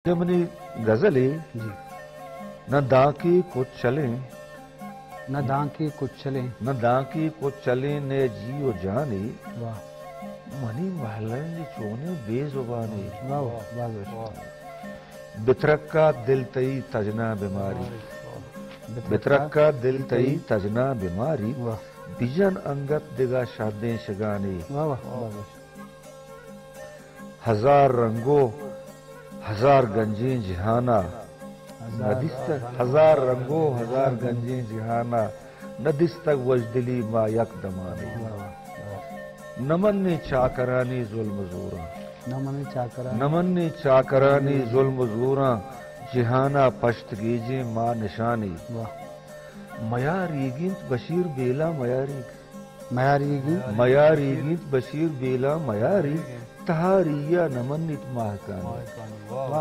जमनी गजले जी। न दाकी कुछ चले, न दां की कुछ चले, न दाकी कुछ चले ने जियो जाने, वाह मनी महलन चोने बेजुबाने। वाह वाह वाह। बितरक का दिल तई तजना बीमारी, बितरक का दिल तई तजना बीमारी, वाह बिजन अंगत दिगा शादे शगाने। वाह वाह। हजार रंगो हजार गंजी जिहाना, नदिस्तक हजार रंगो हजार गंजी जिहाना, नदिस्तक वजदिली मा यक दमाने। नमन ने चाकरानी जुल्म जोरा, नमन ने चाकरानी जुल्म जोरा, जिहाना पश्त गीजे मा निशानी। मयारीगिंत बशीर बेला मयारी, मयारीगिंत बशीर बेला मयारी, तहारिया नमन नित महकानी।